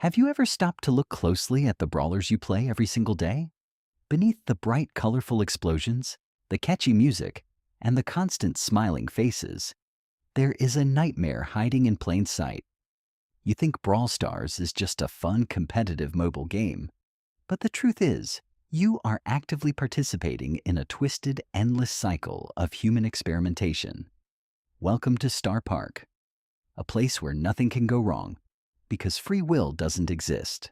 Have you ever stopped to look closely at the brawlers you play every single day? Beneath the bright, colorful explosions, the catchy music, and the constant smiling faces, there is a nightmare hiding in plain sight. You think Brawl Stars is just a fun, competitive mobile game, but the truth is, you are actively participating in a twisted, endless cycle of human experimentation. Welcome to Starr Park, a place where nothing can go wrong, because free will doesn't exist.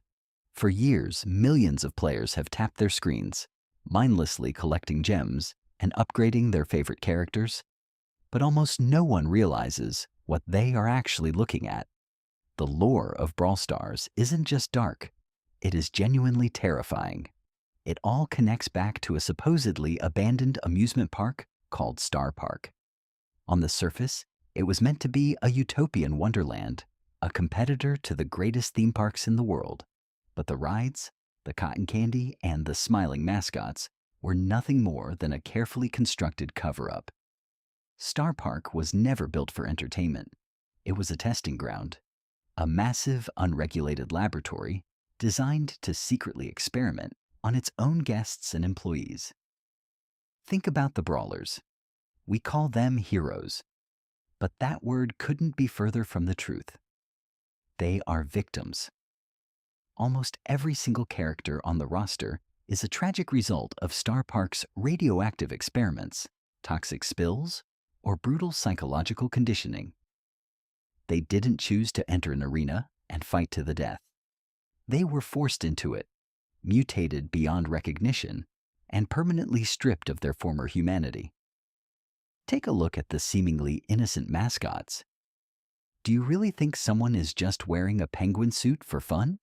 For years, millions of players have tapped their screens, mindlessly collecting gems and upgrading their favorite characters, but almost no one realizes what they are actually looking at. The lore of Brawl Stars isn't just dark, it is genuinely terrifying. It all connects back to a supposedly abandoned amusement park called Starr Park. On the surface, it was meant to be a utopian wonderland, a competitor to the greatest theme parks in the world. But the rides, the cotton candy, and the smiling mascots were nothing more than a carefully constructed cover-up. Starr Park was never built for entertainment. It was a testing ground, a massive, unregulated laboratory designed to secretly experiment on its own guests and employees. Think about the brawlers. We call them heroes, but that word couldn't be further from the truth. They are victims. Almost every single character on the roster is a tragic result of Starr Park's radioactive experiments, toxic spills, or brutal psychological conditioning. They didn't choose to enter an arena and fight to the death. They were forced into it, mutated beyond recognition, and permanently stripped of their former humanity. Take a look at the seemingly innocent mascots. Do you really think someone is just wearing a penguin suit for fun?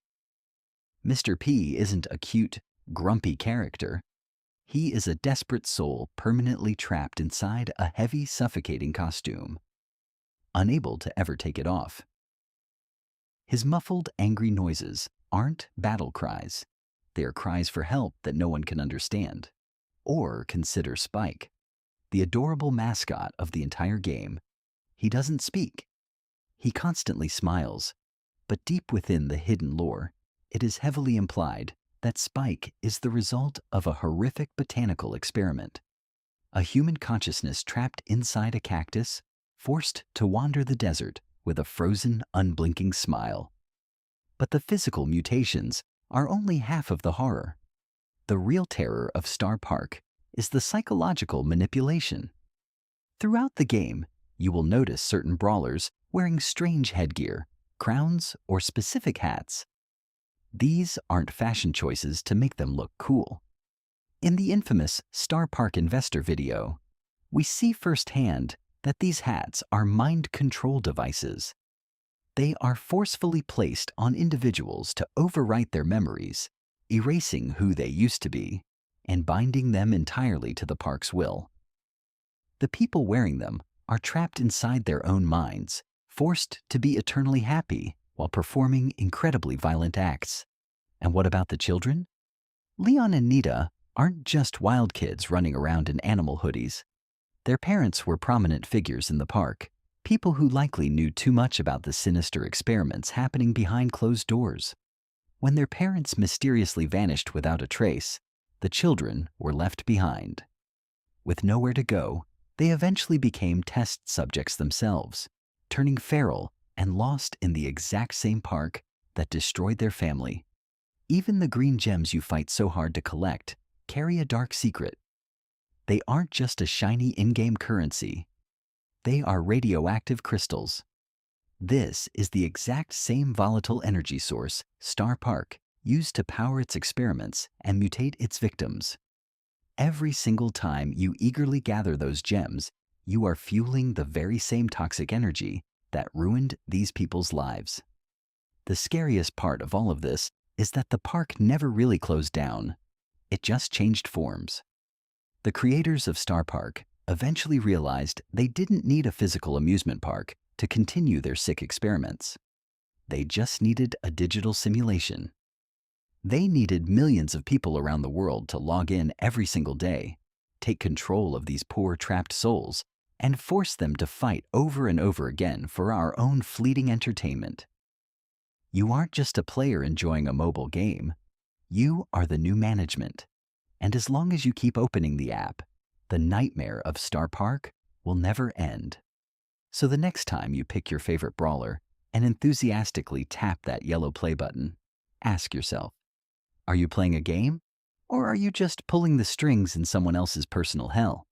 Mr. P isn't a cute, grumpy character. He is a desperate soul permanently trapped inside a heavy, suffocating costume, unable to ever take it off. His muffled, angry noises aren't battle cries. They are cries for help that no one can understand. Or consider Spike, the adorable mascot of the entire game. He doesn't speak. He constantly smiles, but deep within the hidden lore, it is heavily implied that Spike is the result of a horrific botanical experiment. A human consciousness trapped inside a cactus, forced to wander the desert with a frozen, unblinking smile. But the physical mutations are only half of the horror. The real terror of Starr Park is the psychological manipulation. Throughout the game, you will notice certain brawlers wearing strange headgear, crowns, or specific hats. These aren't fashion choices to make them look cool. In the infamous Starr Park investor video, we see firsthand that these hats are mind control devices. They are forcefully placed on individuals to overwrite their memories, erasing who they used to be, and binding them entirely to the park's will. The people wearing them are trapped inside their own minds, forced to be eternally happy while performing incredibly violent acts. And what about the children? Leon and Nita aren't just wild kids running around in animal hoodies. Their parents were prominent figures in the park, people who likely knew too much about the sinister experiments happening behind closed doors. When their parents mysteriously vanished without a trace, the children were left behind. With nowhere to go, they eventually became test subjects themselves, turning feral and lost in the exact same park that destroyed their family. Even the green gems you fight so hard to collect carry a dark secret. They aren't just a shiny in-game currency. They are radioactive crystals. This is the exact same volatile energy source Starr Park used to power its experiments and mutate its victims. Every single time you eagerly gather those gems, you are fueling the very same toxic energy that ruined these people's lives. The scariest part of all of this is that the park never really closed down. It just changed forms. The creators of Starr Park eventually realized they didn't need a physical amusement park to continue their sick experiments. They just needed a digital simulation. They needed millions of people around the world to log in every single day, take control of these poor trapped souls, and force them to fight over and over again for our own fleeting entertainment. You aren't just a player enjoying a mobile game. You are the new management. And as long as you keep opening the app, the nightmare of Starr Park will never end. So the next time you pick your favorite brawler and enthusiastically tap that yellow play button, ask yourself, are you playing a game? Or are you just pulling the strings in someone else's personal hell?